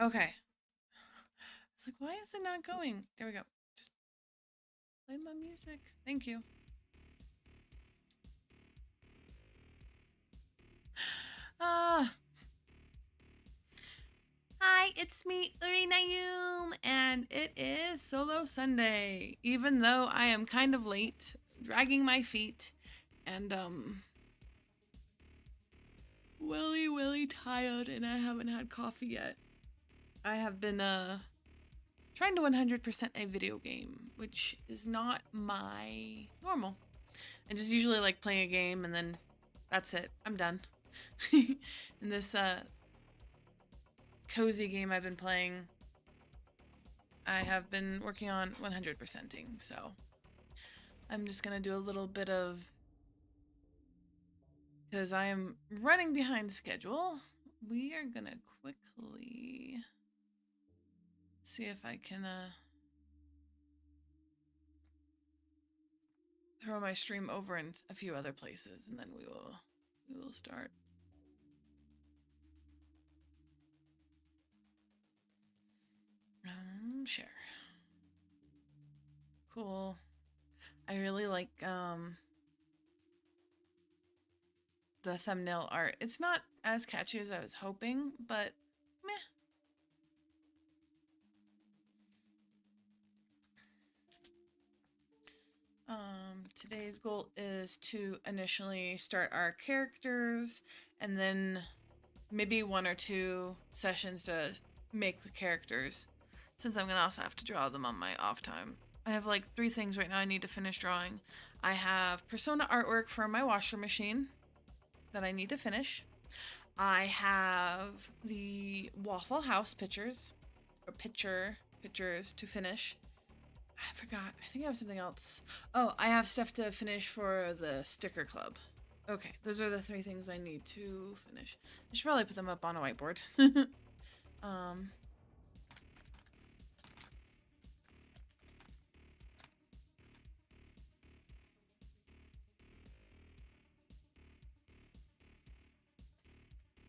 Okay. It's like, why is it not going? There we go. Just play my music. Thank you. Ah, hi, it's me, Lorena, and it is Solo Sunday. Even though I am kind of late, dragging my feet, and willy tired, and I haven't had coffee yet. I have been trying to 100% a video game, which is not my normal. I just usually like playing a game and then that's it. I'm done. In this cozy game I've been playing, I have been working on 100%ing, so I'm just gonna do a little bit of, because I am running behind schedule. We are gonna quickly see if I can throw my stream over in a few other places, and then we will start. Share. Cool. I really like the thumbnail art. It's not as catchy as I was hoping, but meh. Today's goal is to initially start our characters and then maybe 1 or 2 sessions to make the characters, since I'm gonna also have to draw them on my off time. I have like 3 things right now I need to finish drawing. I have persona artwork for my washer machine that I need to finish. I have the Waffle House pictures, or pictures to finish. I forgot. I think I have something else. Oh, I have stuff to finish for the sticker club. Okay, those are the 3 things I need to finish. I should probably put them up on a whiteboard. um,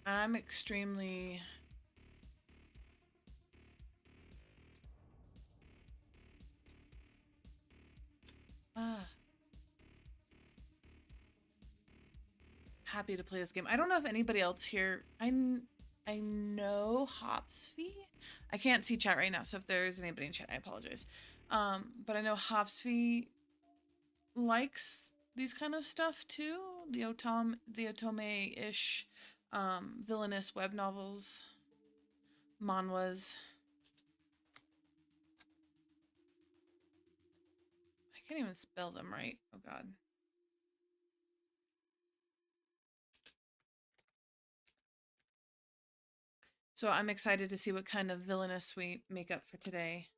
I'm extremely happy to play this game. I don't know if anybody else here. I know Hopsfee. I can't see chat right now, so if there's anybody in chat, I apologize. But I know Hopsfee likes these kind of stuff too. The otome-ish, villainous web novels, manhwas. I can't even spell them right. Oh god. So I'm excited to see what kind of villainous we make up for today.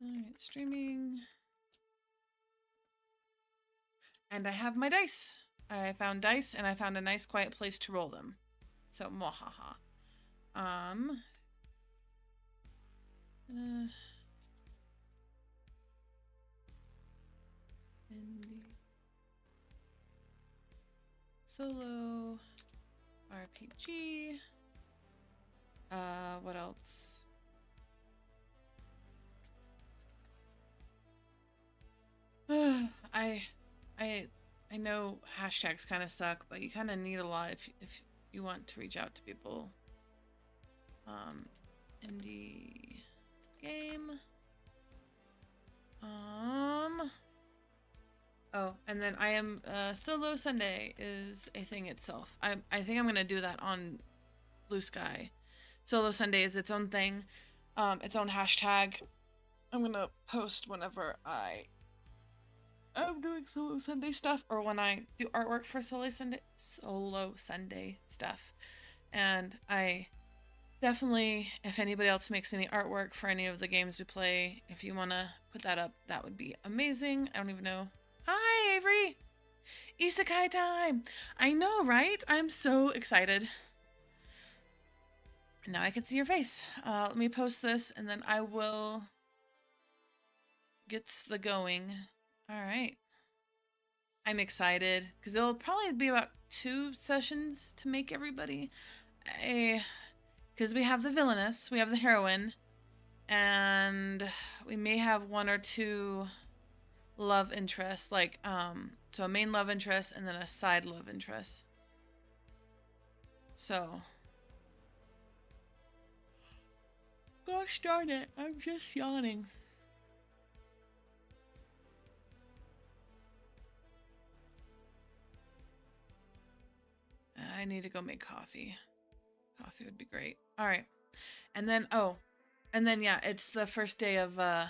Alright, streaming. And I have my dice. I found dice and I found a nice quiet place to roll them. So mwahaha. Uh, indie. Solo. RPG. What else? I I I know hashtags kind of suck, but you kind of need a lot if you want to reach out to people. Indie game. Oh, and then I am Solo Sunday is a thing itself. I think I'm gonna do that on Blue Sky. Solo Sunday is its own thing, its own hashtag. I'm gonna post whenever I'm doing Solo Sunday stuff, or when I do artwork for Solo Sunday stuff. And I definitely, if anybody else makes any artwork for any of the games we play, if you want to put that up, that would be amazing. I don't even know. Hi, Avery! Isekai time! I know, right? I'm so excited. Now I can see your face. Let me post this, and then I will get the going. All right. I'm excited, because it'll probably be about 2 sessions to make everybody. because we have the villainess, we have the heroine, and we may have one or two love interests, like so a main love interest and then a side love interest. So, gosh darn it, I'm just yawning. I need to go make coffee. Coffee would be great. All right. And then, yeah, it's the first day of the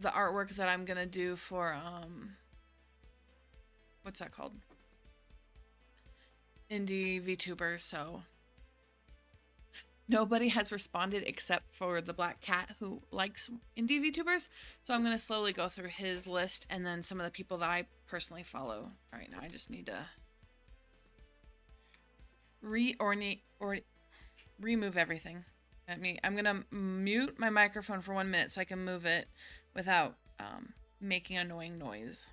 artwork that I'm going to do for, what's that called? Indie VTubers, so nobody has responded except for the black cat who likes indie VTubers. So I'm going to slowly go through his list and then some of the people that I personally follow. All right, now I just need to remove everything. I'm gonna mute my microphone for 1 minute so I can move it without making annoying noise.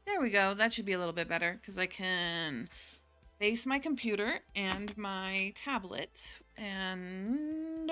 There we go. That should be a little bit better because I can face my computer and my tablet and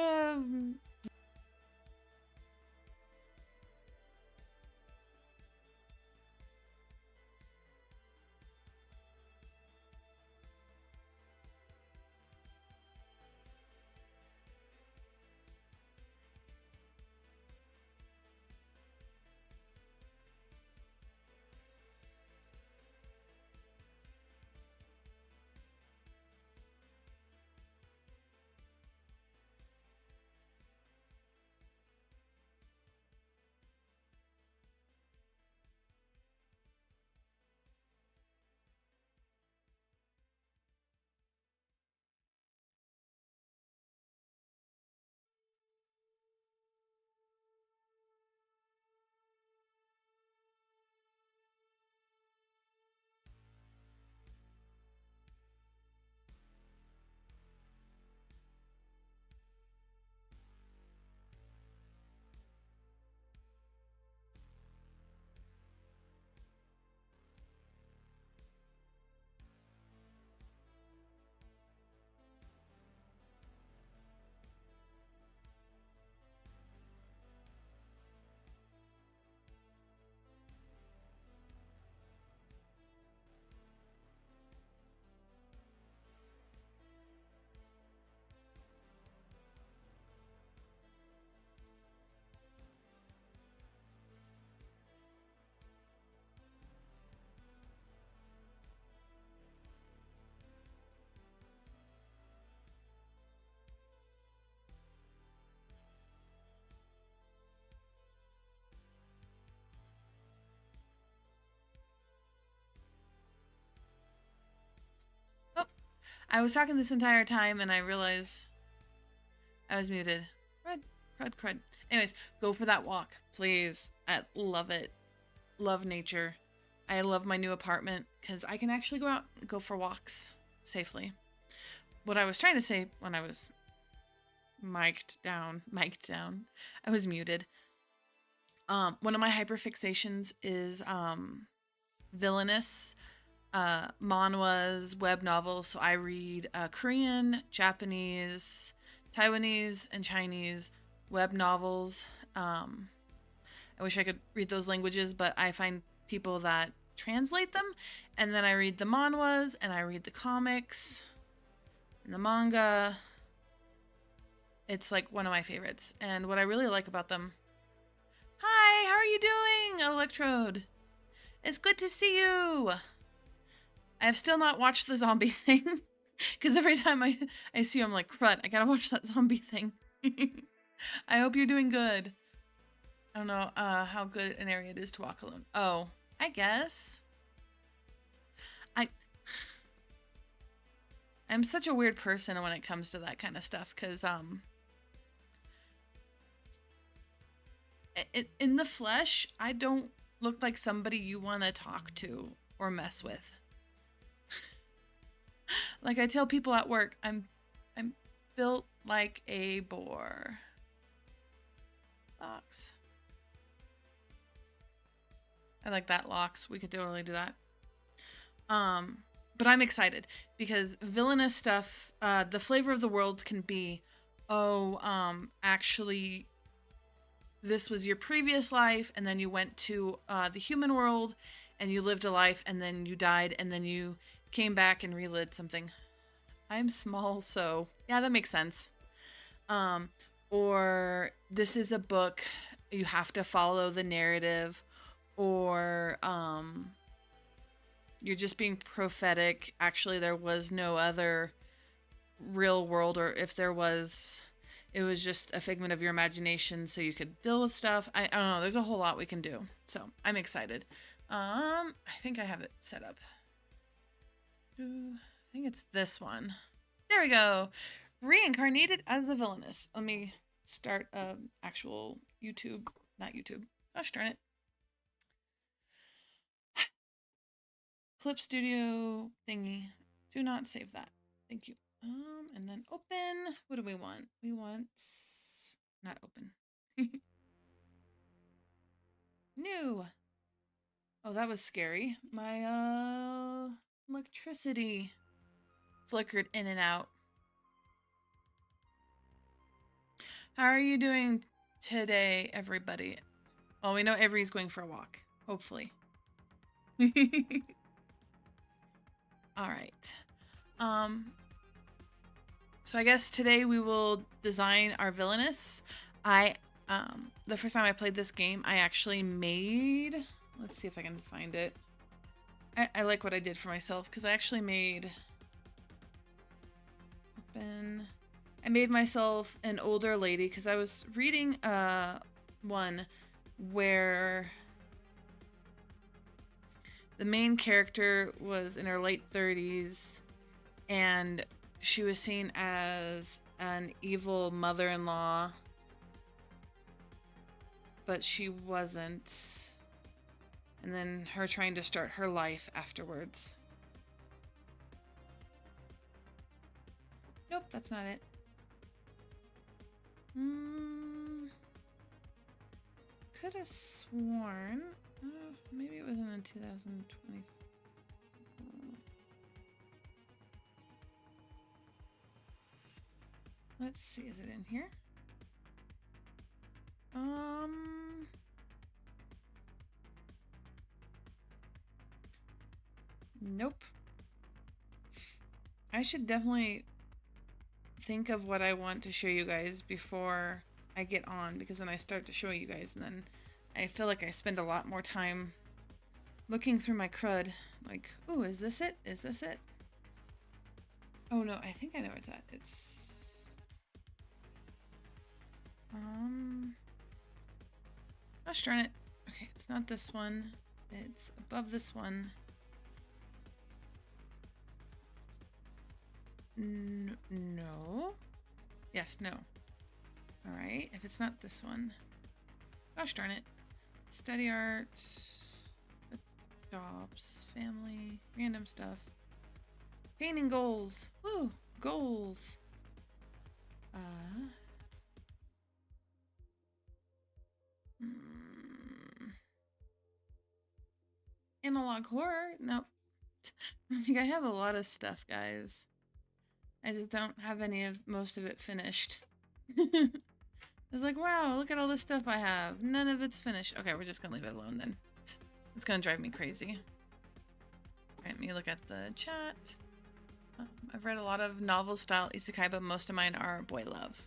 I was talking this entire time and I realized I was muted. Crud. Anyways, go for that walk, please. I love it. Love nature. I love my new apartment because I can actually go out and go for walks safely. What I was trying to say when I was mic'd down, I was muted. One of my hyperfixations is Villainess, manhwas, web novels. So I read Korean, Japanese, Taiwanese, and Chinese web novels. I wish I could read those languages, but I find people that translate them, and then I read the manhwas, and I read the comics, and the manga. It's like one of my favorites, and what I really like about them... Hi, how are you doing, Electrode? It's good to see you! I have still not watched the zombie thing, because every time I see you, I'm like, crud, I gotta watch that zombie thing. I hope you're doing good. I don't know how good an area it is to walk alone. Oh, I guess. I'm such a weird person when it comes to that kind of stuff, because in the flesh, I don't look like somebody you want to talk to or mess with. Like I tell people at work, I'm built like a boar. Box. I like that, Locks. We could totally do that. But I'm excited because villainous stuff, the flavor of the world can be, actually, this was your previous life, and then you went to the human world, and you lived a life, and then you died, and then you came back and relived something. I'm small, so yeah, that makes sense. Or this is a book, you have to follow the narrative, or you're just being prophetic. Actually, there was no other real world, or if there was, it was just a figment of your imagination so you could deal with stuff. I don't know. There's a whole lot we can do. So I'm excited. I think I have it set up. I think it's this one. There we go. Reincarnated as the Villainess. Let me start actual YouTube, not YouTube. Gosh darn it. Clip Studio thingy. Do not save that. Thank you. And then open. What do we want? We want not open. New. Oh, that was scary. My electricity flickered in and out. How are you doing today, everybody? Well, we know Avery's going for a walk. Hopefully. All right. So I guess today we will design our Villainess. The first time I played this game, I actually made, let's see if I can find it. I like what I did for myself because I actually made, I made myself an older lady because I was reading one where the main character was in her late 30s and she was seen as an evil mother-in-law, but she wasn't. And then her trying to start her life afterwards. Nope, that's not it. Could have sworn. Maybe it was in 2020. Let's see, is it in here? Nope. I should definitely think of what I want to show you guys before I get on, because then I start to show you guys and then I feel like I spend a lot more time looking through my crud. Like, ooh, is this it? Is this it? Oh no, I think I know where it's at. It's gosh darn it. Okay, it's not this one. It's above this one. No. Yes, no. Alright, if it's not this one. Gosh darn it. Study art. Jobs. Family. Random stuff. Painting goals. Woo! Goals. Analog horror? Nope. I have a lot of stuff, guys. I just don't have most of it finished. I was like, wow, look at all the stuff I have. None of it's finished. Okay, we're just gonna leave it alone then. It's gonna drive me crazy. Alright, let me look at the chat. I've read a lot of novel style isekai, but most of mine are boy love.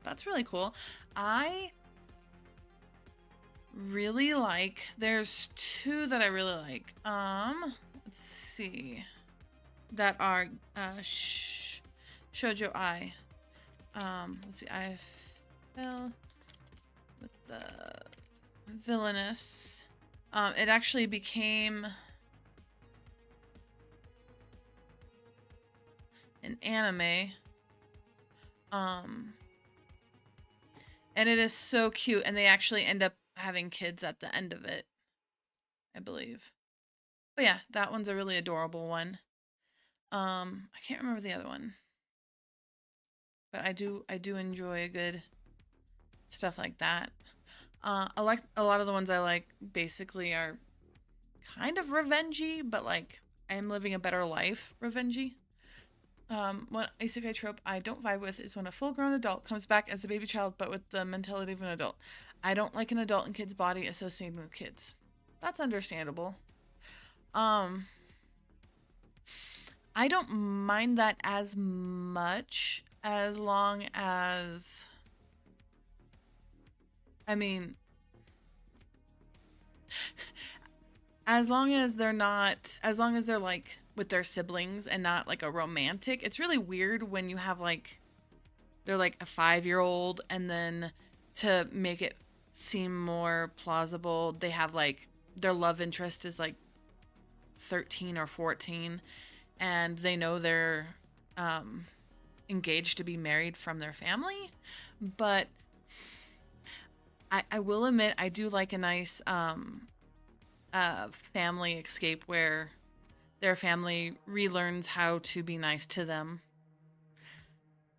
That's really cool. I really like, there's two that I really like. Let's see. That are shoujo ai. Let's see, I fell with the Villainess. It actually became an anime. And it is so cute, and they actually end up having kids at the end of it, I believe. But yeah, that one's a really adorable one. I can't remember the other one. But I do enjoy a good stuff like that. I like a lot of the ones I like basically are kind of revengey, but like I am living a better life revengey. One isekai trope I don't vibe with is when a full-grown adult comes back as a baby child but with the mentality of an adult. I don't like an adult and kid's body associated with kids. That's understandable. I don't mind that as much as long as, I mean, as long as they're not, as long as they're like with their siblings and not like a romantic. It's really weird when you have like, they're like a 5-year-old and then to make it seem more plausible, they have like their love interest is like 13 or 14 and they know they're engaged to be married from their family. But I will admit I do like a nice family escape where their family relearns how to be nice to them.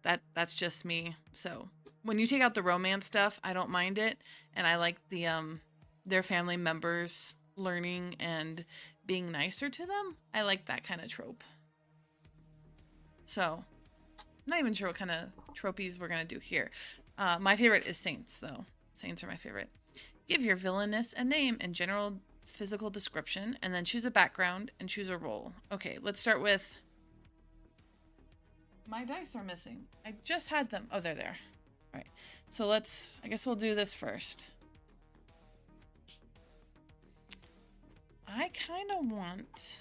That's just me. So when you take out the romance stuff, I don't mind it, and I like the their family members learning and being nicer to them. I like that kind of trope. So I'm not even sure what kind of tropies we're gonna do here. My favorite is saints, though. Saints are my favorite. Give your villainess a name and general physical description, and then choose a background and choose a role. Okay, let's start with... My dice are missing. I just had them. Oh, they're there. All right. So let's... I guess we'll do this first. I kind of want...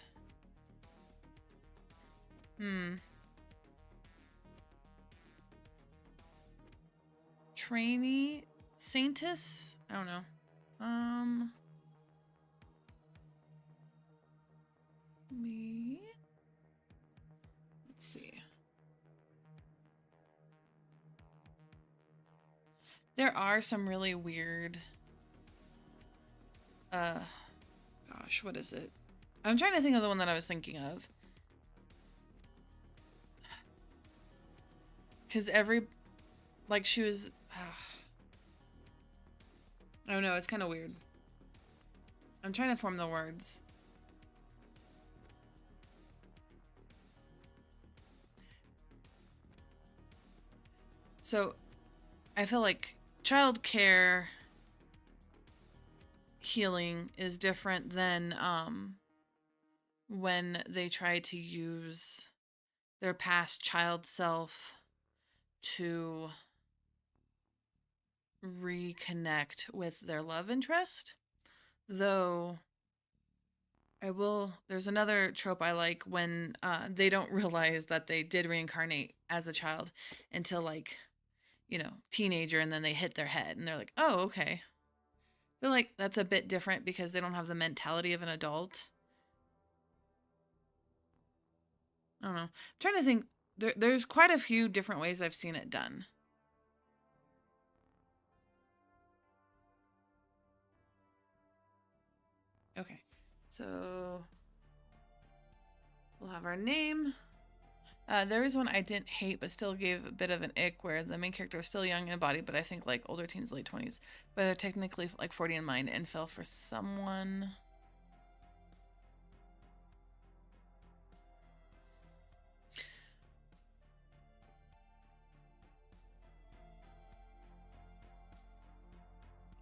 Trainee? Saintess? I don't know. Me? Let's see. There are some really weird... Gosh, what is it? I'm trying to think of the one that I was thinking of. Because like, she was... I don't know, it's kind of weird. I'm trying to form the words. So, I feel like childcare healing is different than when they try to use their past child self to reconnect with their love interest. Though there's another trope I like when they don't realize that they did reincarnate as a child until, like, you know, teenager, and then they hit their head and they're like, oh, okay. I feel like that's a bit different because they don't have the mentality of an adult. I don't know. I'm trying to think. There's quite a few different ways I've seen it done. Okay, so we'll have our name. There is one I didn't hate, but still gave a bit of an ick, where the main character was still young in body, but I think like older teens, late 20s, but they're technically like 40 in mind and fell for someone.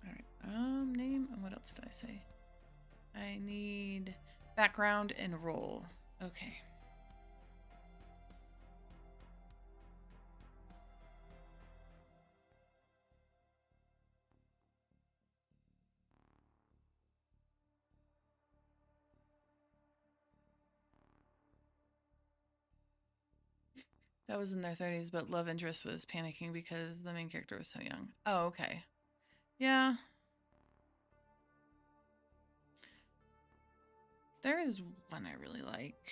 All right, name, and what else did I say? I need background and role. Okay. That was in their 30s, but love interest was panicking because the main character was so young. Oh, okay. Yeah. There is one I really like.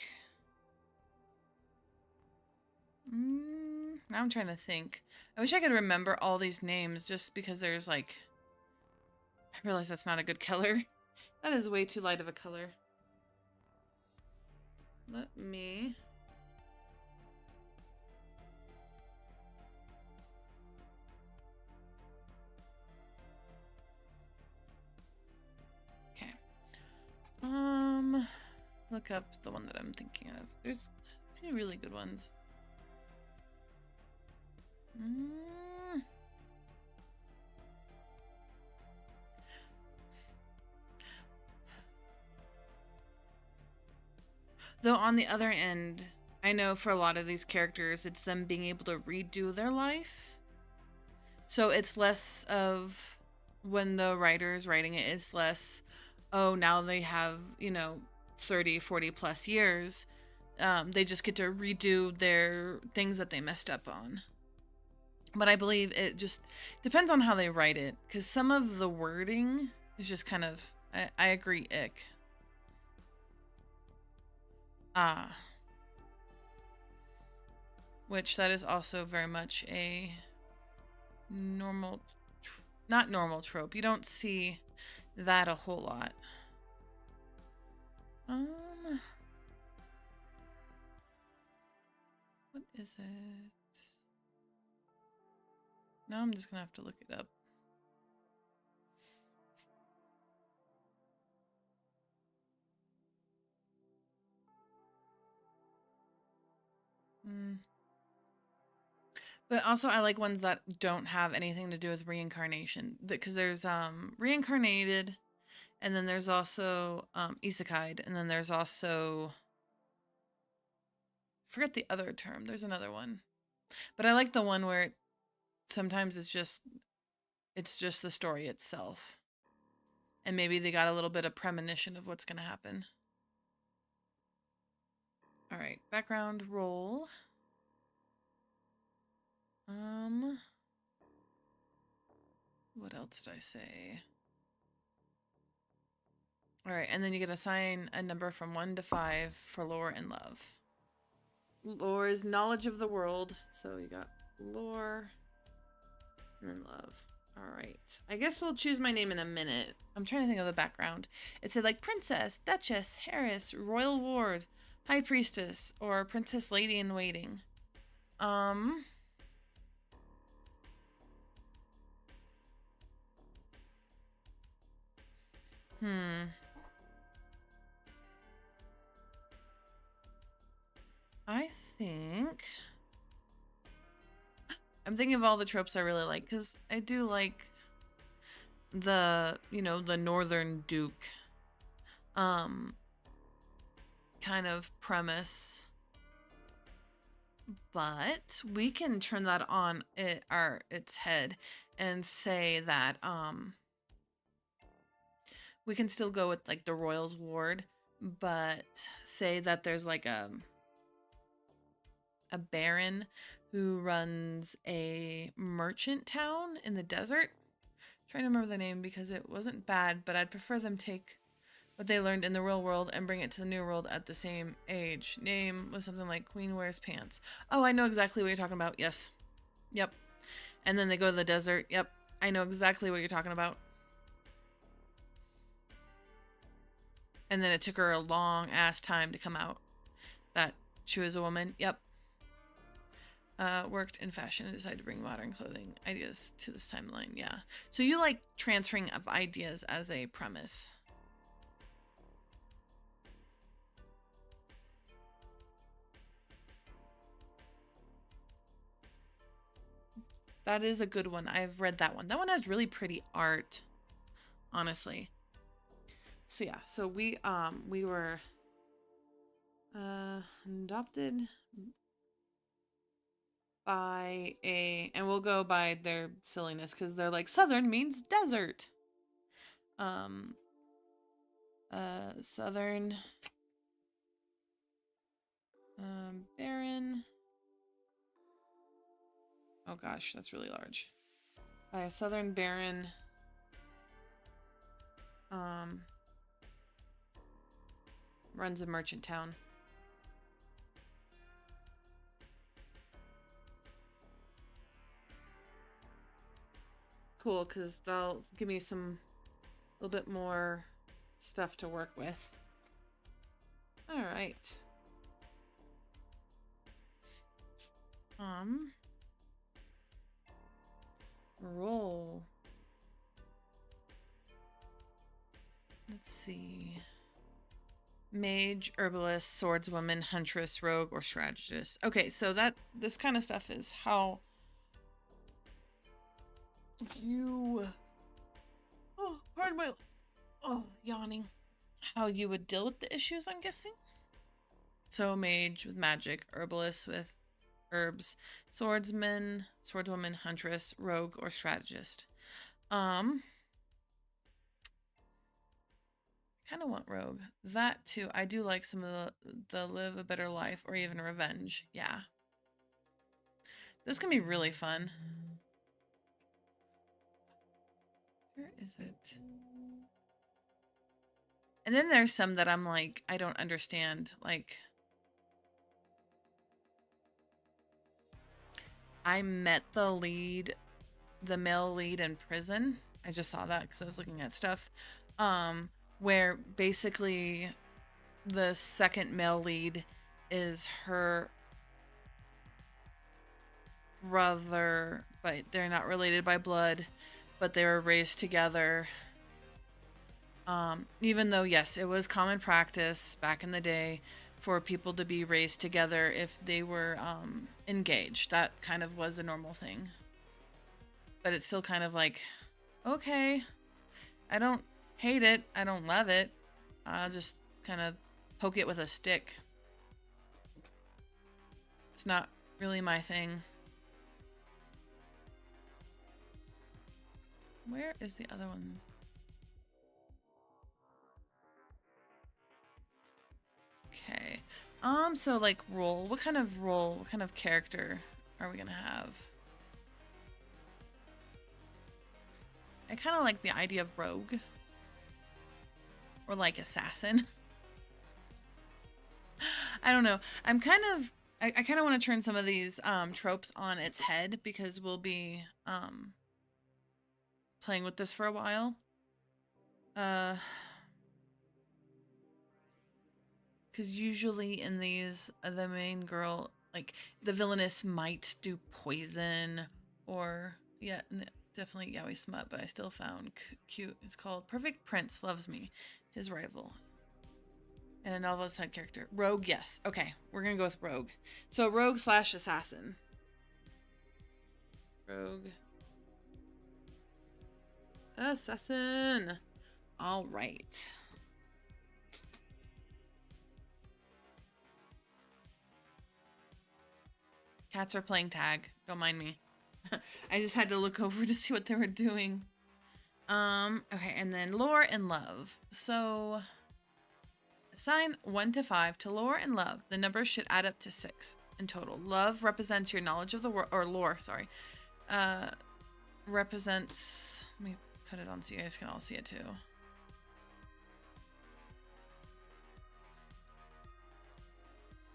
Now I'm trying to think. I wish I could remember all these names just because there's like... I realize that's not a good color. That is way too light of a color. Let me... Okay. look up the one that I'm thinking of. There's a few really good ones. Though on the other end, I know for a lot of these characters, it's them being able to redo their life. So it's less of, when the writer is writing it, it's less, oh, now they have, you know, 30, 40 plus years. They just get to redo their things that they messed up on. But I believe it just depends on how they write it, because some of the wording is just kind of, I agree, ick. Which that is also very much a normal, not normal trope. You don't see that a whole lot. What is it? Now I'm just gonna have to look it up. But also I like ones that don't have anything to do with reincarnation. Because there's Reincarnated, and then there's also isekai, and then there's also, I forget the other term. There's another one. But I like the one where sometimes it's just the story itself. And maybe they got a little bit of premonition of what's going to happen. All right, background roll. What else did I say? All right, and then you get to assign a number from 1 to 5 for lore and love. Lore is knowledge of the world, so you got lore and then love. All right, I guess we'll choose my name in a minute. I'm trying to think of the background. It said like Princess, Duchess, Heiress, Royal Ward, High Priestess, or Princess Lady in Waiting. I think I'm thinking of all the tropes I really like, because I do like the, you know, the Northern Duke kind of premise. But we can turn that on its head and say that we can still go with like the Royals Ward, but say that there's like a baron who runs a merchant town in the desert. I'm trying to remember the name because it wasn't bad, but I'd prefer them take what they learned in the real world and bring it to the new world at the same age. Name was something like Queen Wears Pants. Oh, I know exactly what you're talking about. Yes. Yep. And then they go to the desert. Yep. I know exactly what you're talking about. And then it took her a long ass time to come out that she was a woman. Yep. Worked in fashion and decided to bring modern clothing ideas to this timeline. Yeah. So you like transferring of ideas as a premise. That is a good one. I've read that one. That one has really pretty art, honestly. So yeah, so we were adopted by and we'll go by their silliness because they're like Southern means desert. Southern Baron. Oh gosh, that's really large. By a Southern Baron. Runs a merchant town. Cool, because they'll give me some a little bit more stuff to work with. All right. Roll. Let's see. Mage, herbalist, swordswoman, huntress, rogue, or strategist. Okay, so this kind of stuff is how you... Oh, pardon my... Oh, yawning. How you would deal with the issues, I'm guessing. So mage with magic, herbalist with herbs, swordsman, swordswoman, huntress, rogue, or strategist. Kind of want rogue. That too. I do like some of the live a better life or even revenge. Yeah. Those can be really fun. Where is it? And then there's some that I'm like, I don't understand. Like, I met the male lead in prison. I just saw that because I was looking at stuff. Where basically the second male lead is her brother, but they're not related by blood, but they were raised together. Even though, yes, it was common practice back in the day for people to be raised together if they were engaged. That kind of was a normal thing. But it's still kind of like, okay, I don't hate it. I don't love it. I'll just kind of poke it with a stick. It's not really my thing. Where is the other one? Okay. So like role. What kind of character are we gonna have? I kind of like the idea of rogue. Or like assassin. I don't know. I kind of want to turn some of these tropes on its head because we'll be playing with this for a while. Because usually in these, the main girl, like the villainess might do poison or, yeah, definitely yaoi smut, but I still found cute. It's called Perfect Prince Loves Me, his rival. And a novel side character. Rogue, yes. Okay, we're gonna go with rogue. So rogue / assassin. Rogue. Assassin. All right. Cats are playing tag. Don't mind me. I just had to look over to see what they were doing. Okay, and then lore and love. So assign 1 to 5 to lore and love. The numbers should add up to 6 in total. Love represents your knowledge of the world, or lore, sorry. Represents, let me put it on so you guys can all see it too.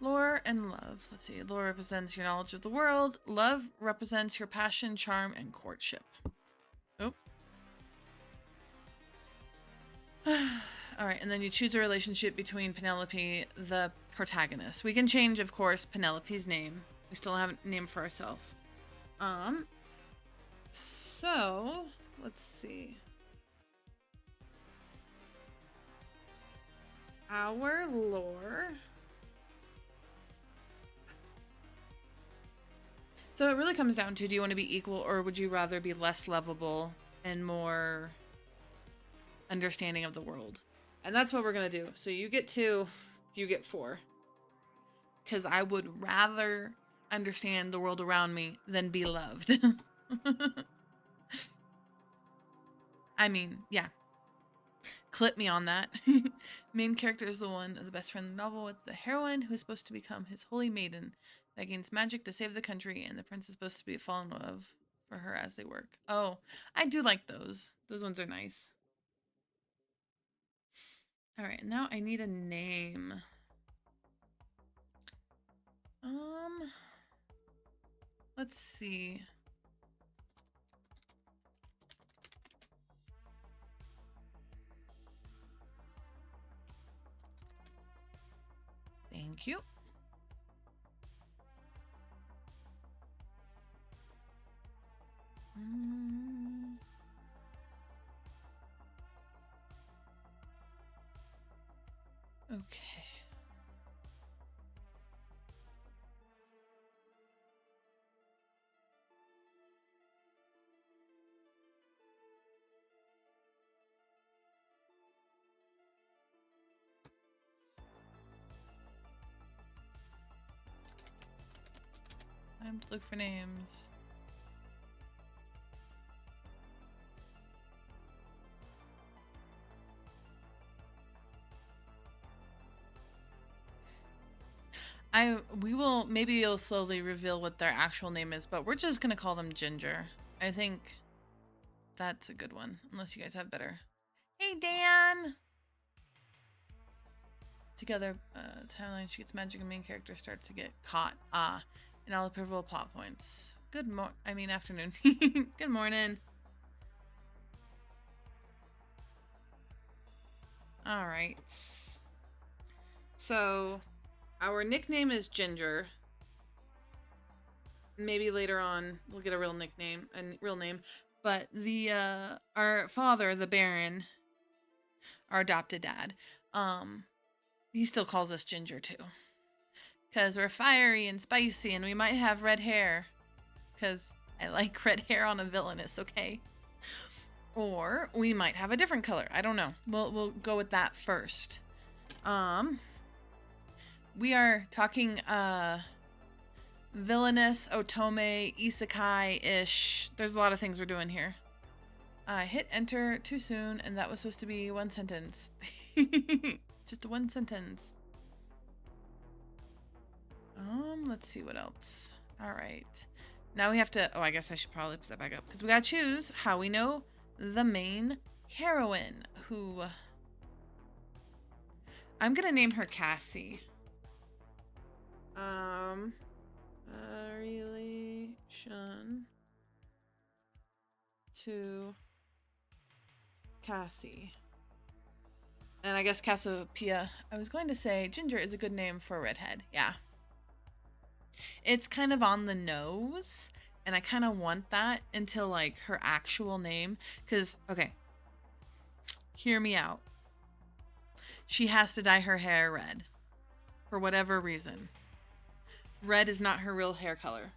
Lore and love. Let's see. Lore represents your knowledge of the world. Love represents your passion, charm, and courtship. Oh. All right, and then you choose a relationship between Penelope, the protagonist. We can change, of course, Penelope's name. We still haven't named for ourselves. So let's see. Our lore. So it really comes down to, do you want to be equal or would you rather be less lovable and more understanding of the world? And that's what we're going to do. So you get 2, you get 4. Because I would rather understand the world around me than be loved. I mean, yeah. Clip me on that. Main character is the one of the best friend in the novel with the heroine who is supposed to become his holy maiden that gains magic to save the country, and the prince is supposed to be fall in love for her as they work. Oh, I do like those. Those ones are nice. All right, now I need a name. Let's see. Thank you. Okay. Time to look for names. We will, maybe you'll slowly reveal what their actual name is, but we're just gonna call them Ginger. I think that's a good one, unless you guys have better. Hey, Dan! Together, timeline, she gets magic and main character starts to get caught. And all the pivotal plot points. Afternoon. Good morning. Alright. So, our nickname is Ginger. Maybe later on we'll get a real nickname, a real name. But the our father, the Baron, our adopted dad, he still calls us Ginger too. Because we're fiery and spicy and we might have red hair. Because I like red hair on a Villainess, okay? Or we might have a different color. I don't know. We'll go with that first. We are talking Villainous, otome, isekai-ish. There's a lot of things we're doing here. Hit enter too soon, and that was supposed to be one sentence. Just one sentence. Let's see what else. All right. Now we have to, I guess I should probably put that back up because we gotta choose how we know the main heroine, who I'm gonna name her Cassie. Relation to Cassie. And I guess Cassiopeia. I was going to say Ginger is a good name for a redhead. Yeah. It's kind of on the nose, and I kind of want that until, like, her actual name. Because, okay, hear me out. She has to dye her hair red. For whatever reason. Red is not her real hair color.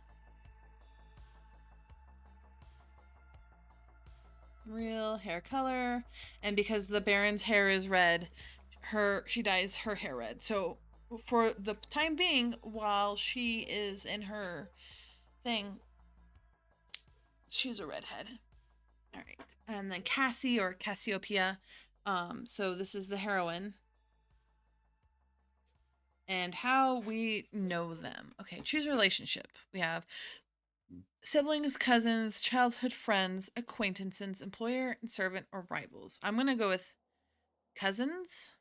Real hair color. And because the Baron's hair is red, she dyes her hair red. So for the time being, while she is in her thing, she's a redhead. All right. And then Cassie, or Cassiopeia. So this is the heroine. And how we know them. Okay, choose a relationship. We have siblings, cousins, childhood friends, acquaintances, employer and servant, or rivals. I'm going to go with cousins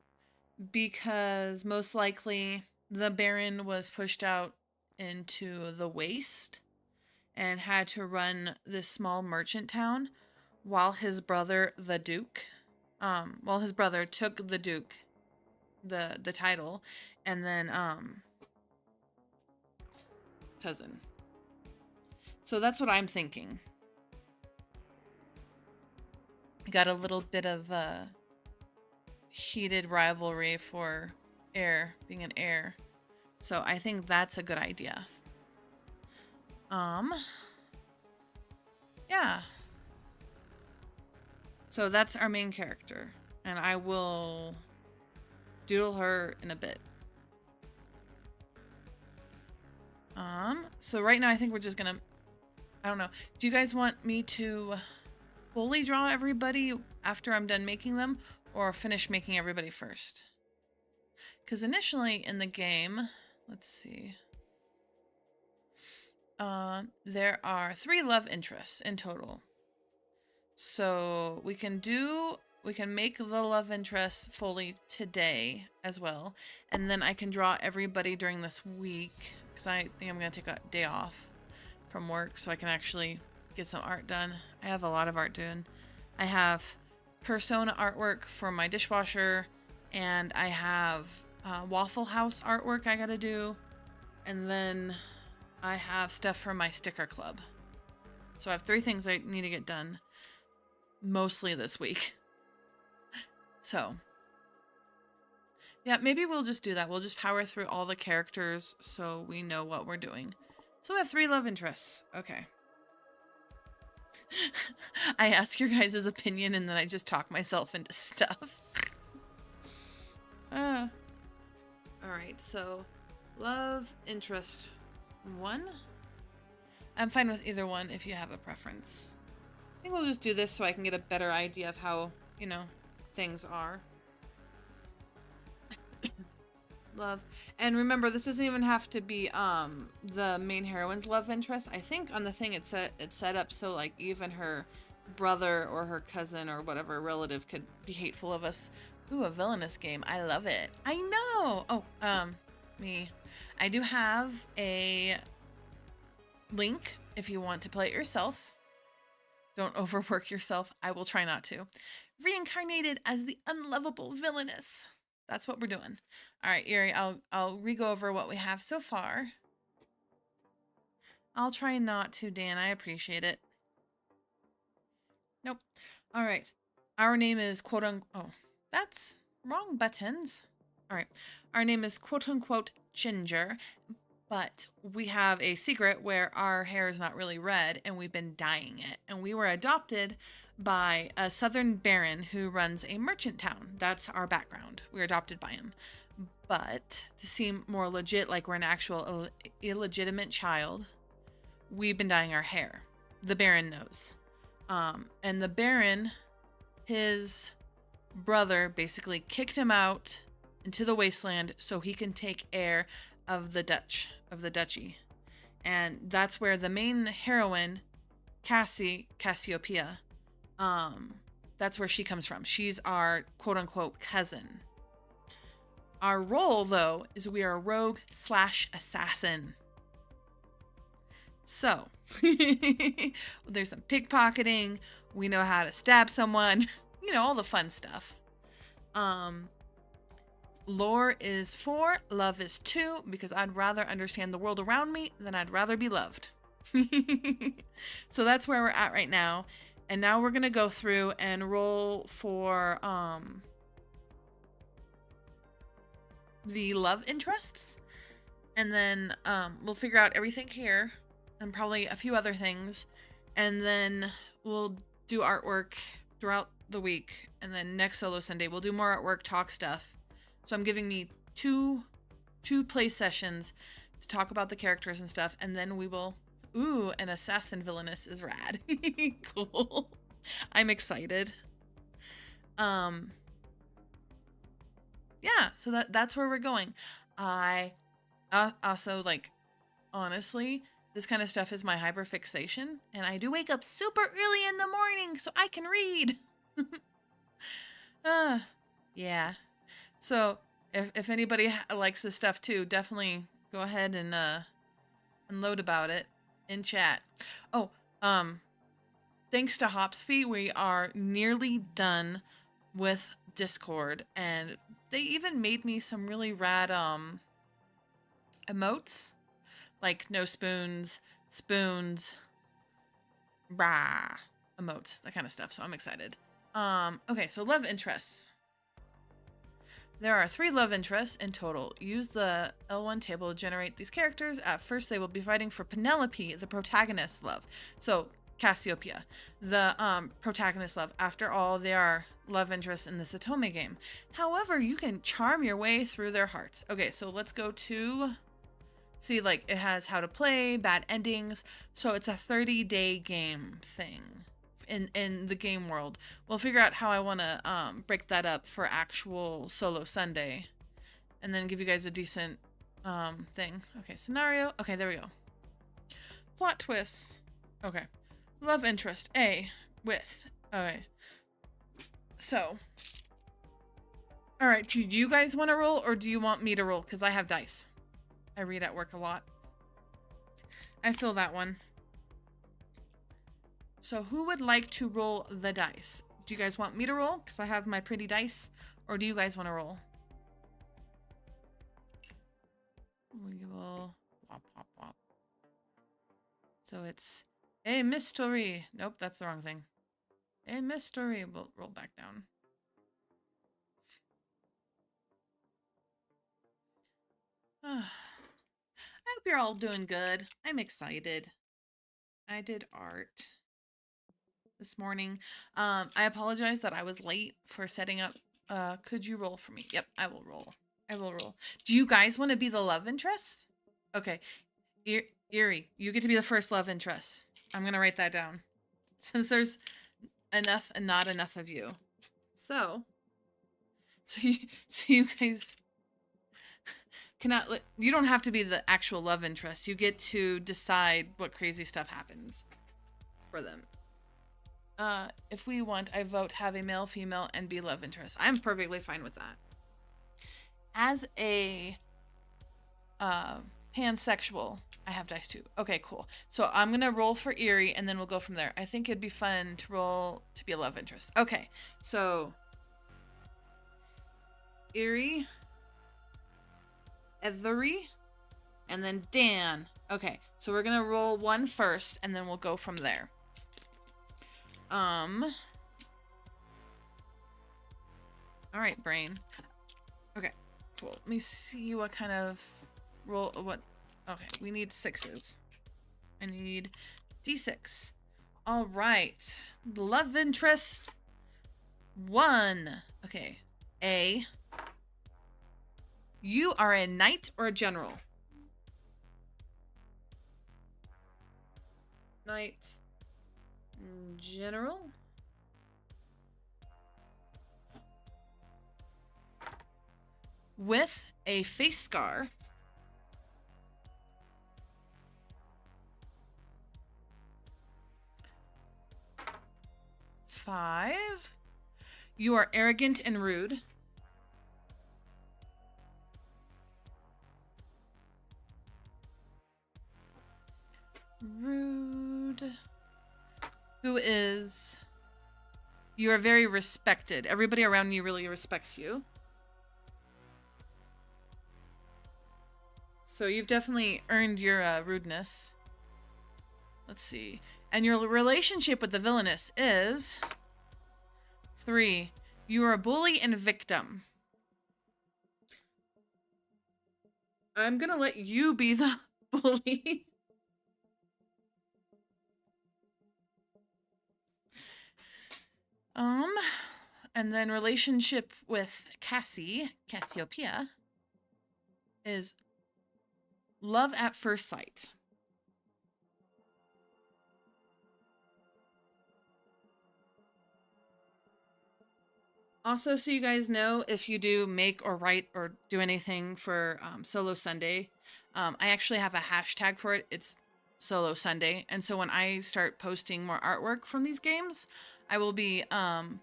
because most likely the Baron was pushed out into the waste and had to run this small merchant town while his brother, the Duke, his brother took the Duke, the title, and then cousin. So that's what I'm thinking. Got a little bit of heated rivalry for being an heir. So I think that's a good idea. Yeah. So that's our main character. And I will doodle her in a bit. So right now I think we're just gonna, I don't know. Do you guys want me to fully draw everybody after I'm done making them, or finish making everybody first? Because initially in the game, let's see. There are 3 love interests in total. So we can make the love interests fully today as well. And then I can draw everybody during this week, because I think I'm going to take a day off from work so I can actually get some art done. I have a lot of art doing. I have Persona artwork for my dishwasher, and I have Waffle House artwork I gotta do, and then I have stuff for my sticker club. So I have 3 things I need to get done mostly this week. So Yeah, maybe we'll just do that. We'll just power through all the characters so we know what we're doing. So we have 3 love interests. Okay. I ask your guys' opinion and then I just talk myself into stuff. Alright, so love interest 1. I'm fine with either one if you have a preference. I think we'll just do this so I can get a better idea of how, you know, things are. Love. And remember, this doesn't even have to be the main heroine's love interest. I think on the thing it's set up so like even her brother or her cousin or whatever relative could be hateful of us. Ooh, a villainous game. I love it. I know. Oh, I do have a link if you want to play it yourself. Don't overwork yourself. I will try not to. Reincarnated as the Unlovable Villainess. That's what we're doing. All right, Erie, I'll re-go over what we have so far. I'll try not to, Dan. I appreciate it. Nope. All right. Our name is quote-unquote... Oh, that's wrong buttons. All right. Our name is quote-unquote Ginger, but we have a secret where our hair is not really red, and we've been dyeing it. And we were adopted by a southern baron who runs a merchant town. That's our background. We were adopted by him. But to seem more legit, like we're an actual illegitimate child, we've been dyeing our hair. The baron knows. And the baron, his brother basically kicked him out into the wasteland so he can take heir of the duchy. And that's where the main heroine, Cassiopeia, that's where she comes from. She's our quote-unquote cousin. Our role, though, is we are a rogue/assassin. So, there's some pickpocketing. We know how to stab someone. You know, all the fun stuff. Lore is 4, love is 2, because I'd rather understand the world around me than I'd rather be loved. So that's where we're at right now. And now we're going to go through and roll for the love interests. And then we'll figure out everything here and probably a few other things. And then we'll do artwork throughout the week. And then next Solo Sunday, we'll do more artwork, talk stuff. So I'm giving me two play sessions to talk about the characters and stuff. And then we will... Ooh, an assassin villainess is rad. Cool. I'm excited. Yeah, so that's where we're going. I also, like, honestly, this kind of stuff is my hyperfixation, and I do wake up super early in the morning so I can read. Yeah. So if anybody likes this stuff too, definitely go ahead and unload about it in chat. Oh, thanks to Hopsfeet, we are nearly done with Discord, and they even made me some really rad emotes, like no spoons, spoons, brah, emotes, that kind of stuff. So I'm excited. Okay, so love interests. There are 3 love interests in total. Use the L1 table to generate these characters. At first, they will be fighting for Penelope, the protagonist's love. So, Cassiopeia, the protagonist's love. After all, they are love interests in this otome game. However, you can charm your way through their hearts. Okay, so let's go to... See, like, it has how to play, bad endings. So it's a 30-day game thing. In the game world. We'll figure out how I want to break that up for actual Solo Sunday. And then give you guys a decent thing. Okay, scenario. Okay, there we go. Plot twists. Okay. Love interest. A. With. Okay. So. Alright, do you guys want to roll or do you want me to roll? Because I have dice. I read at work a lot. I feel that one. So who would like to roll the dice? Do you guys want me to roll? Because I have my pretty dice. Or do you guys want to roll? We will... Wop, wop, wop. So it's a mystery. Nope, that's the wrong thing. A mystery. We'll roll back down. I hope you're all doing good. I'm excited. I did art this morning. I apologize that I was late for setting up. Could you roll for me? Yep, I will roll. I will roll. Do you guys want to be the love interest? Okay. Erie, you get to be the first love interest. I'm going to write that down. Since there's enough and not enough of you. So you guys cannot, you don't have to be the actual love interest. You get to decide what crazy stuff happens for them. If we want, I vote have a male, female, and be love interest. I'm perfectly fine with that. As a pansexual, I have dice too. Okay, cool. So I'm gonna roll for Erie, and then we'll go from there. I think it'd be fun to roll to be a love interest. Okay, so Erie, Ethery, and then Dan. Okay, so we're gonna roll one first, and then we'll go from there. All right, brain. Okay, cool. Let me see what kind of roll. What? Okay, we need 6s. I need D6. All right, love interest 1. Okay, A. You are a knight or a general? Knight. General. With a face scar. Five. You are arrogant and rude. Rude. Who is... You are very respected. Everybody around you really respects you. So you've definitely earned your rudeness. Let's see. And your relationship with the villainess is... 3. You are a bully and victim. I'm gonna let you be the bully. And then relationship with Cassiopeia, is love at first sight. Also, so you guys know, if you do make or write or do anything for Solo Sunday, I actually have a hashtag for it. It's Solo Sunday. And so when I start posting more artwork from these games, I will be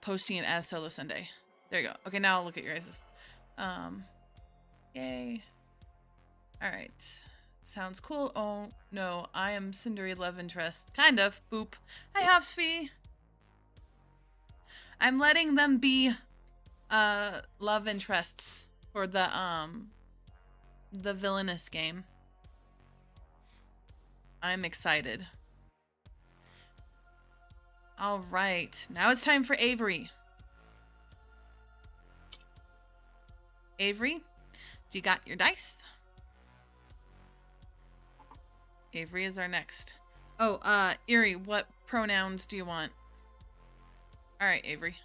posting it as Solo Sunday. There you go. Okay, now I'll look at your guys'. Yay. All right. Sounds cool. Oh, no. I am Cindery love interest. Kind of. Boop. Hi, Hopsfee. I'm letting them be love interests for the Villainess game. I'm excited. All right. Now it's time for Avery. Avery, do you got your dice? Avery is our next. Oh, Erie, what pronouns do you want? All right, Avery.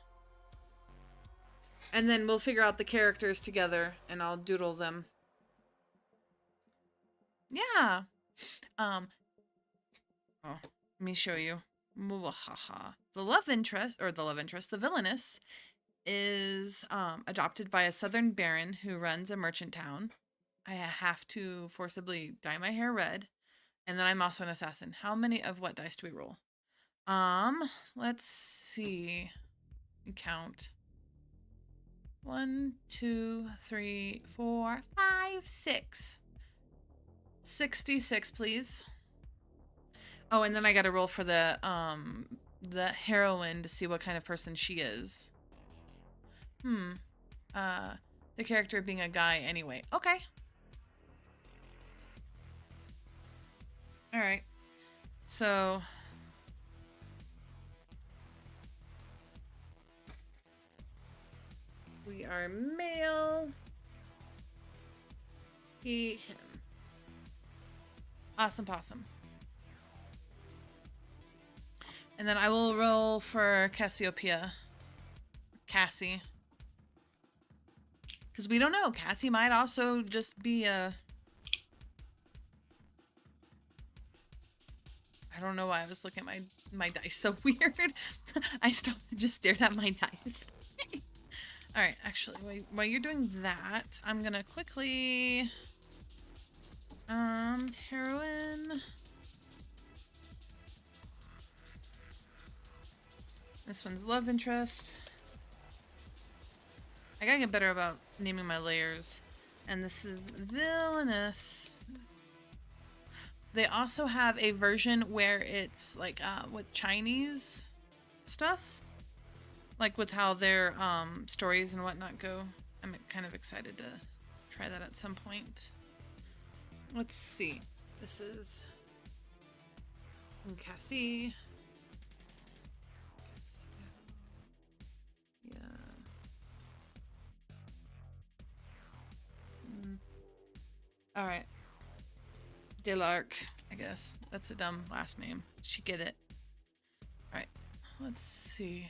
And then we'll figure out the characters together, and I'll doodle them. Yeah. Oh, let me show you. The love interest, the villainess, is adopted by a southern baron who runs a merchant town. I have to forcibly dye my hair red, and then I'm also an assassin. How many of what dice do we roll? Let's see. Count. 1, 2, 3, 4, 5, 6. 66, please. Oh, and then I gotta roll for the heroine to see what kind of person she is. The character being a guy anyway. Okay. Alright. So... we are male. Him. Awesome possum. And then I will roll for Cassiopeia. Cassie. Because we don't know. Cassie might also just be a... I don't know why I was looking at my dice so weird. I stopped and just stared at my dice. Alright, actually, while you're doing that, I'm gonna quickly... heroine... This one's love interest. I gotta get better about naming my layers. And this is Villainess. They also have a version where it's like with Chinese stuff. Like with how their stories and whatnot go. I'm kind of excited to try that at some point. Let's see. This is Cassie. Yeah. All right. Delarc, I guess. That's a dumb last name. She get it. All right. Let's see.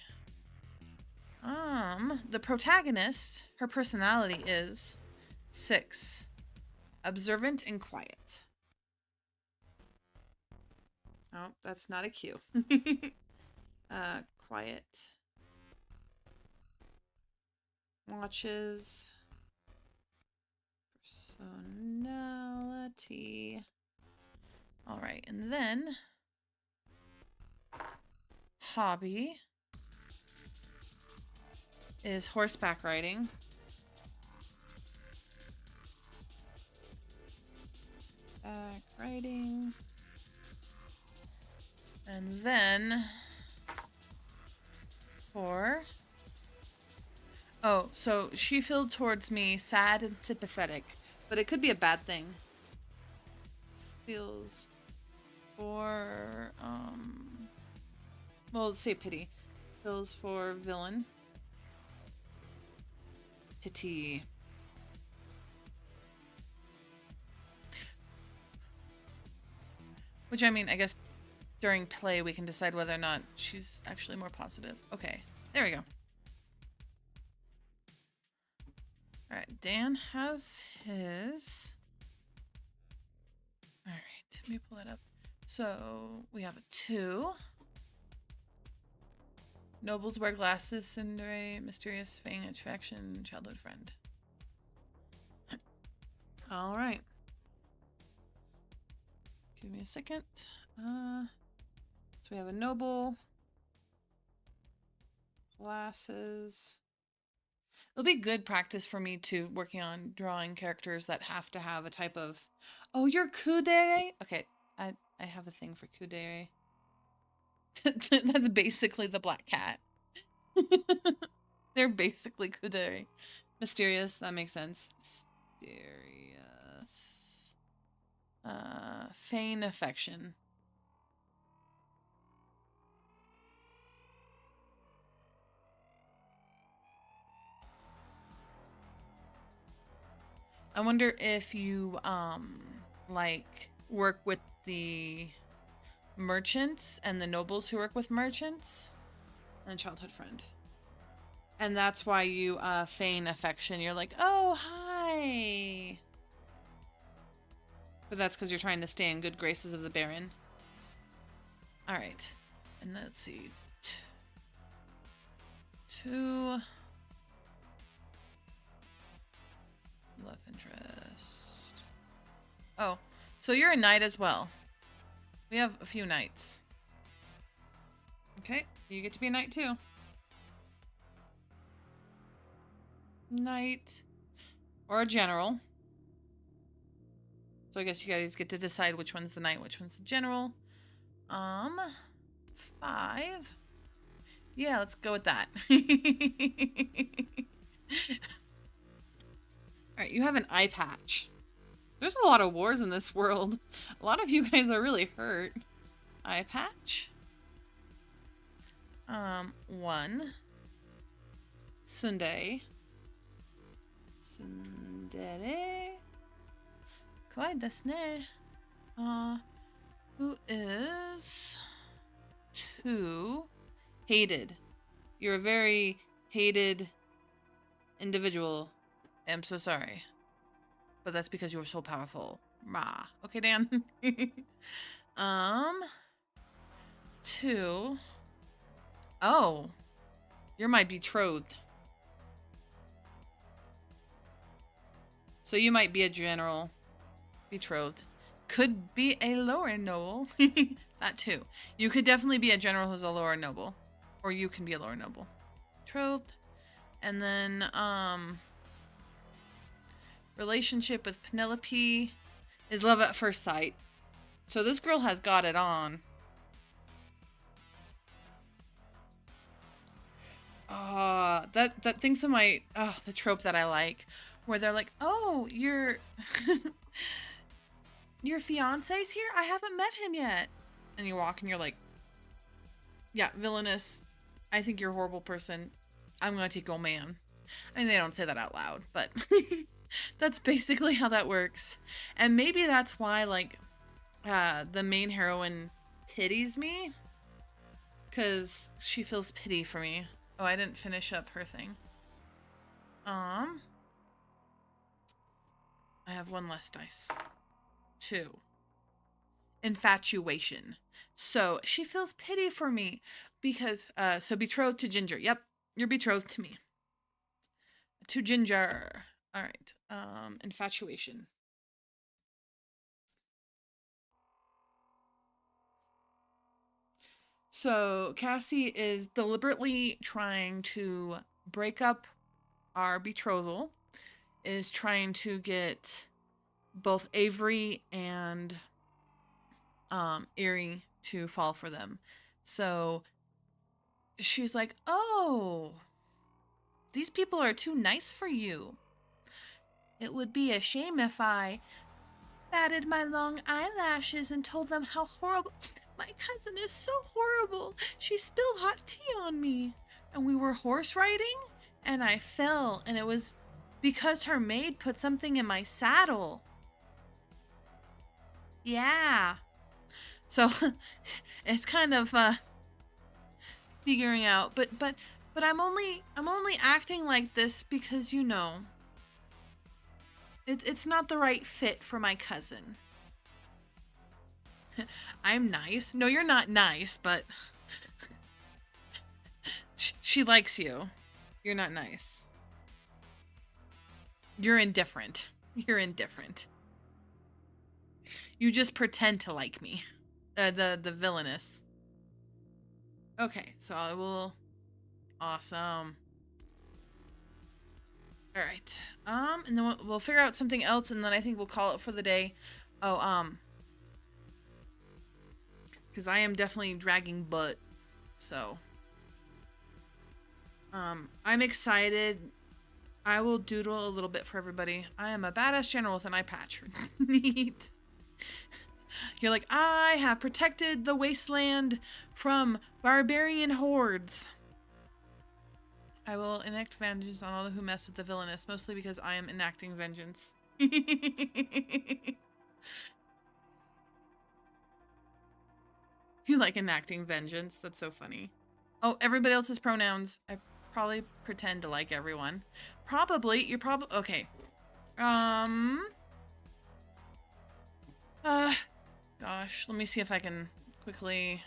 The protagonist, her personality is 6. Observant and quiet. Oh, that's not a cue. Quiet. Watches. Personality. All right, and then hobby is horseback riding. Back riding. And then for... Oh, so she feels towards me sad and sympathetic, but it could be a bad thing. Feels for, well, let's say pity. Feels for villain. Pity. Which, I mean, I guess during play we can decide whether or not she's actually more positive. Okay, there we go. Alright, Dan has his. Alright, let me pull that up. So, we have a 2. Nobles wear glasses, Cinderay, mysterious fang, attraction, childhood friend. Alright. Give me a second. So we have a noble. Glasses. It'll be good practice for me to working on drawing characters that have to have a type of... Oh, you're kudere? Okay, I have a thing for kudere. That's basically the black cat. They're basically kudere. Mysterious, that makes sense. Mysterious. Feign affection. I wonder if you, like, work with the merchants and the nobles who work with merchants and childhood friend. And that's why you, feign affection. You're like, oh, hi. But that's because you're trying to stay in good graces of the Baron. All right. And let's see. 2... Love interest. Oh, so you're a knight as well. We have a few knights. Okay, you get to be a knight too. Knight. Or a general. So I guess you guys get to decide which one's the knight, which one's the general. 5. Yeah, let's go with that. Alright, you have an eye patch. There's a lot of wars in this world. A lot of you guys are really hurt. Eye patch. 1. Sunday. Sundere. Kawaii desu ne. Who is 2 hated? You're a very hated individual. I'm so sorry. But that's because you're so powerful. Rah. Okay, Dan. 2. Oh. You're my betrothed. So you might be a general betrothed. Could be a lower noble. That too. You could definitely be a general who's a lower noble. Or you can be a lower noble. Betrothed. And then, relationship with Penelope is love at first sight. So this girl has got it on. That thinks of my, the trope that I like. Where they're like, oh, your fiance's here? I haven't met him yet. And you walk and you're like, yeah, villainous. I think you're a horrible person. I'm gonna take your man. I mean, they don't say that out loud, but that's basically how that works. And maybe that's why, like, the main heroine pities me. Because she feels pity for me. Oh, I didn't finish up her thing. I have 1 less dice. 2. Infatuation. So she feels pity for me because, so betrothed to Ginger. Yep, you're betrothed to me. To Ginger. All right. Infatuation. So Cassie is deliberately trying to break up our betrothal, is trying to get both Avery and Erie to fall for them. So she's like, oh, these people are too nice for you. It would be a shame if I batted my long eyelashes and told them how horrible. My cousin is so horrible. She spilled hot tea on me. And we were horse riding and I fell, and it was because her maid put something in my saddle. Yeah. So it's kind of figuring out, but I'm only acting like this because, you know, it's not the right fit for my cousin. I'm nice. No, you're not nice, but she likes you. You're not nice. You're indifferent. You're indifferent. You just pretend to like me. The villainous. Okay, so I will. Awesome. All right. And then we'll figure out something else, and then I think we'll call it for the day. Oh, because I am definitely dragging butt. So, I'm excited. I will doodle a little bit for everybody. I am a badass general with an eye patch. Neat. You're like, I have protected the wasteland from barbarian hordes. I will enact vengeance on all who mess with the villainess, mostly because I am enacting vengeance. You like enacting vengeance? That's so funny. Oh, everybody else's pronouns. I probably pretend to like everyone. Probably. You're probably... Okay. Gosh. Let me see if I can quickly...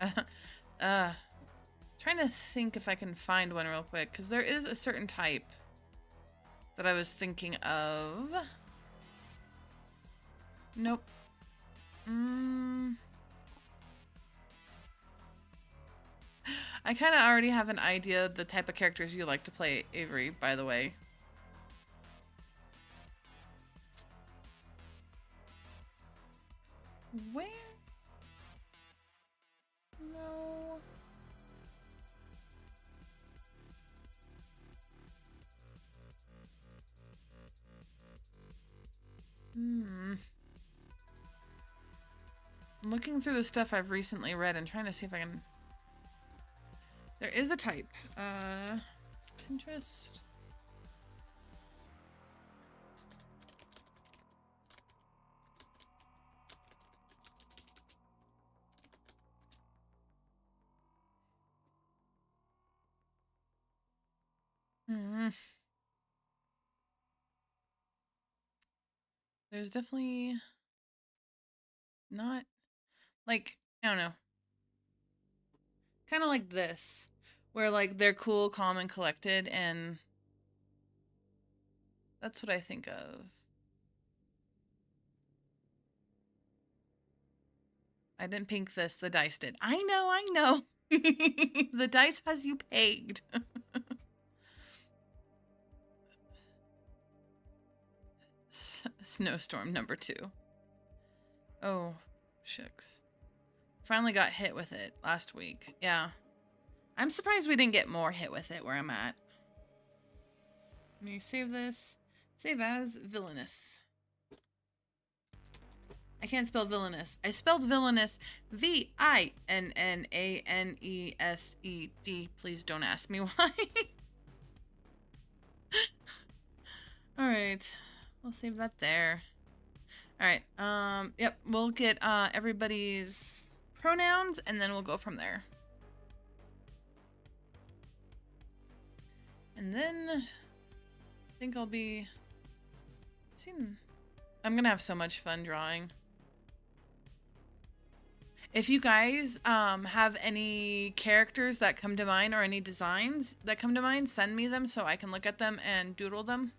Trying to think if I can find one real quick, because there is a certain type that I was thinking of. Nope. I kind of already have an idea of the type of characters you like to play, Avery, by the way. Where? No. I'm looking through the stuff I've recently read and trying to see if I can... There is a type. Pinterest. Mm. There's definitely not, like, I don't know. Kind of like this, where like they're cool, calm, and collected, and that's what I think of. I didn't pink this, the dice did. I know. The dice has you pegged. Snowstorm number 2. Oh, shucks. Finally got hit with it last week. Yeah. I'm surprised we didn't get more hit with it where I'm at. Let me save this. Save as Villainess. I can't spell Villainous. I spelled Villainous Vinnanesed. Please don't ask me why. Alright. We'll save that there. Alright. Yep. We'll get everybody's pronouns and then we'll go from there. And then I think I'll be I'm gonna have so much fun drawing. If you guys have any characters that come to mind or any designs that come to mind, send me them so I can look at them and doodle them.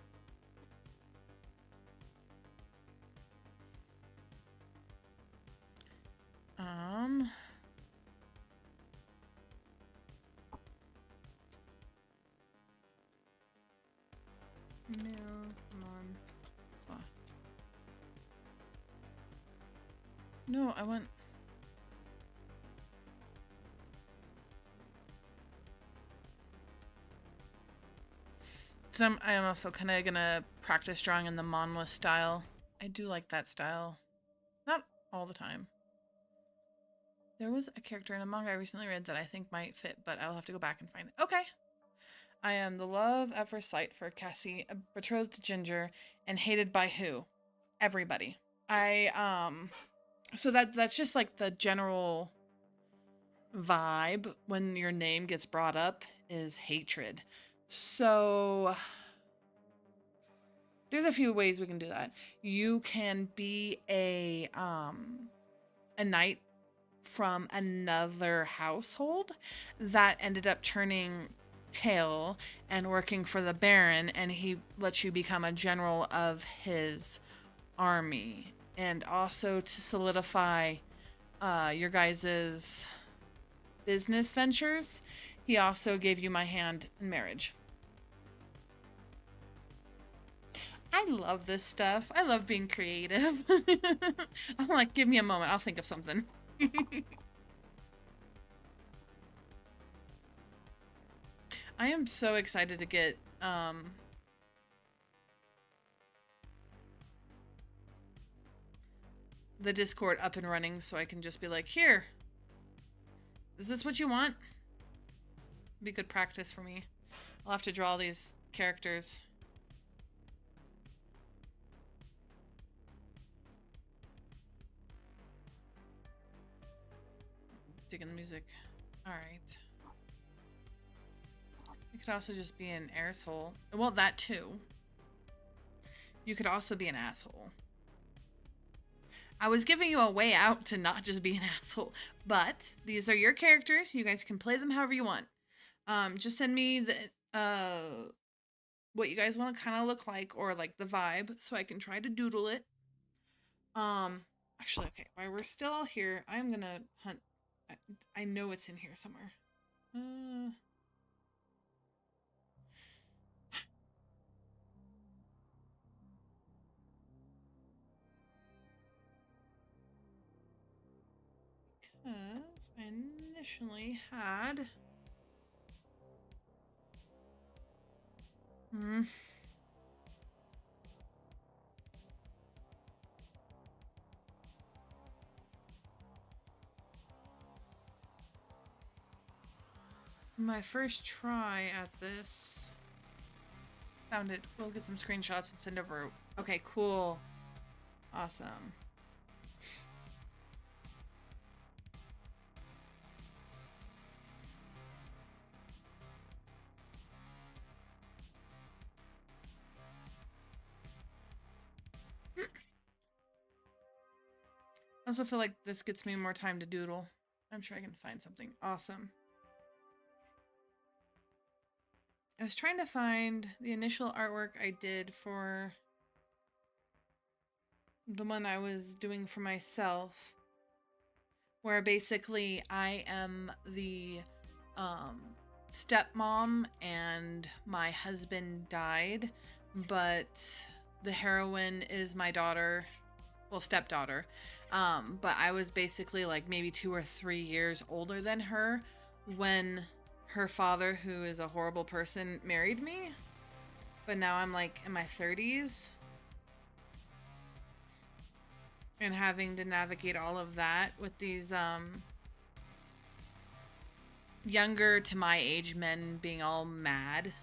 No, come on. Oh. No, I want... I am also kind of gonna practice drawing in the Monolith style. I do like that style. Not all the time. There was a character in a manga I recently read that I think might fit, but I'll have to go back and find it. Okay. I am the love at first sight for Cassie, betrothed to Ginger, and hated by who? Everybody. So that's just like the general vibe when your name gets brought up is hatred. So there's a few ways we can do that. You can be a knight from another household that ended up turning tail and working for the Baron, and he lets you become a general of his army. And also to solidify your guys's business ventures, he also gave you my hand in marriage. I love this stuff. I love being creative. I'm like, give me a moment. I'll think of something. I am so excited to get the Discord up and running so I can just be like, here, is this what you want? Be good practice for me. I'll have to draw these characters. Digging the music. Alright. You could also just be an asshole. Well, that too. You could also be an asshole. I was giving you a way out to not just be an asshole, but these are your characters. You guys can play them however you want. Just send me the what you guys want to kind of look like, or like the vibe, so I can try to doodle it. Actually, okay, while we're still here, I'm gonna hunt. I know it's in here somewhere. Because I initially had... My first try at this... Found it. We'll get some screenshots and send over. Okay, cool. Awesome. also feel like this gets me more time to doodle. I'm sure I can find something awesome. I was trying to find the initial artwork I did for the one I was doing for myself, where basically I am the stepmom and my husband died, but the heroine is my daughter, well, stepdaughter. But I was basically like maybe 2 or 3 years older than her when her father, who is a horrible person, married me. But now I'm like in my 30s and having to navigate all of that with these younger to my age men being all mad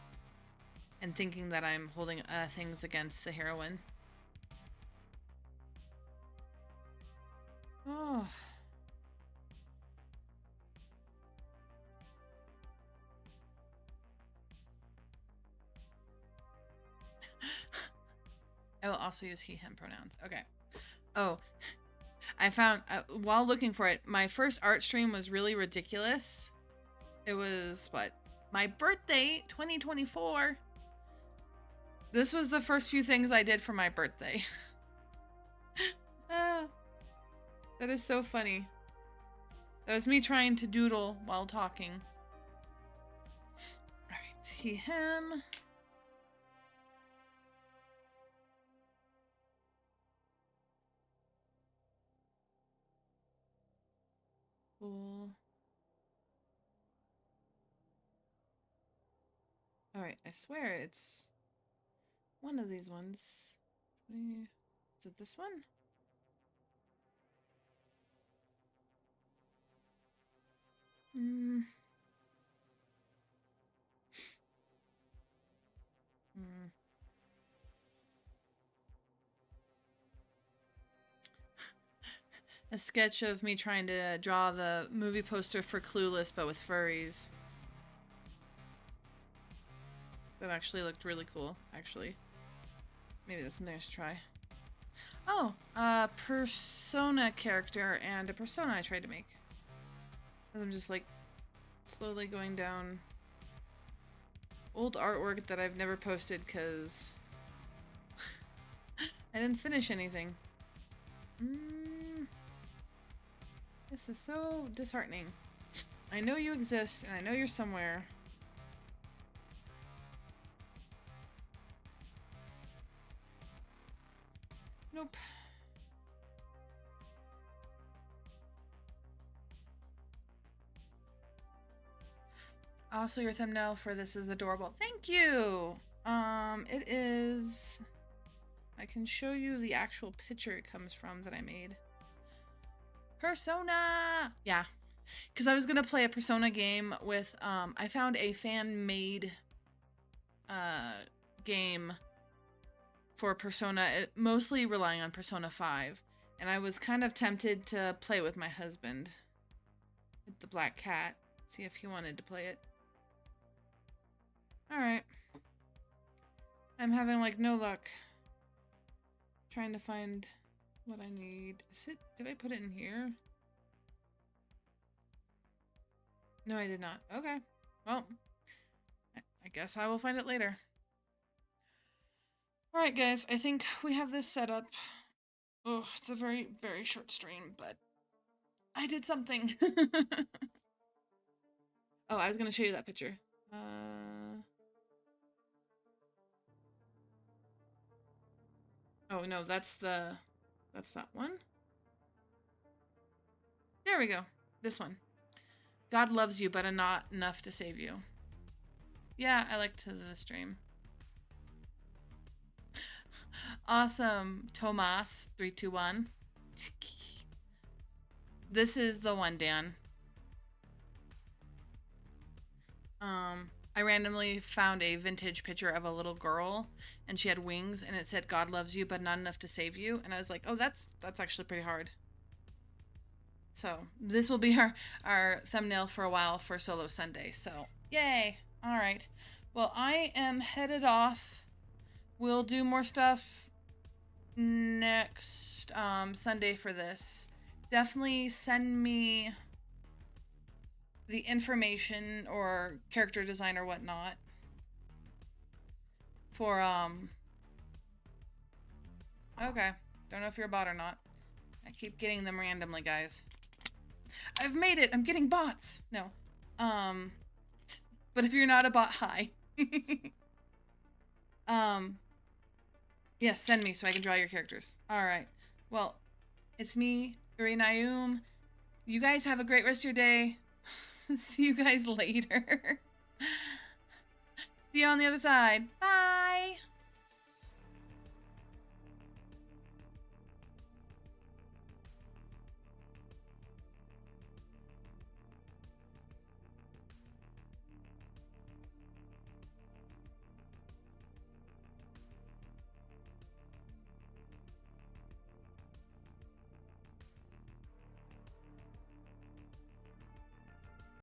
and thinking that I'm holding things against the heroine. Oh. I will also use he, him pronouns. Okay. Oh, I found, while looking for it, my first art stream was really ridiculous. It was, what? My birthday, 2024. This was the first few things I did for my birthday. That is so funny. That was me trying to doodle while talking. Alright, he, him. Cool. Alright, I swear it's one of these ones. Is it this one? A sketch of me trying to draw the movie poster for Clueless, but with furries. That actually looked really cool, actually. Maybe that's something I should try. Oh, a persona character and a persona I tried to make. I'm just like slowly going down old artwork that I've never posted because I didn't finish anything. This is so disheartening. I know you exist and I know you're somewhere. Nope. Also, your thumbnail for this is adorable. Thank you! It is... I can show you the actual picture it comes from that I made. Persona! Yeah. Because I was going to play a Persona game with... I found a fan-made game for Persona, mostly relying on Persona 5. And I was kind of tempted to play with my husband. With the black cat. See if he wanted to play it. Alright. I'm having, like, no luck. Trying to find what I need. Is it... Did I put it in here? No, I did not. Okay. Well, I guess I will find it later. Alright, guys. I think we have this set up. Oh, it's a very, very short stream, but I did something. Oh, I was going to show you that picture. Oh, no, that's that one. There we go. This one. God loves you, but not enough to save you. Yeah, I liked the stream. Awesome. Tomas 321. This is the one, Dan. I randomly found a vintage picture of a little girl and she had wings and it said God loves you but not enough to save you, and I was like, oh, that's actually pretty hard. So this will be our thumbnail for a while for Solo Sunday. So yay. All right, well, I am headed off. We'll do more stuff next Sunday for this, definitely send me the information or character design or whatnot for okay, don't know if you're a bot or not. I keep getting them randomly, guys. I've made it. I'm getting bots. No. But if you're not a bot, hi. Yes, send me so I can draw your characters. All right. Well, it's me, Uri Nayum. You guys have a great rest of your day. See you guys later. See you on the other side. Bye.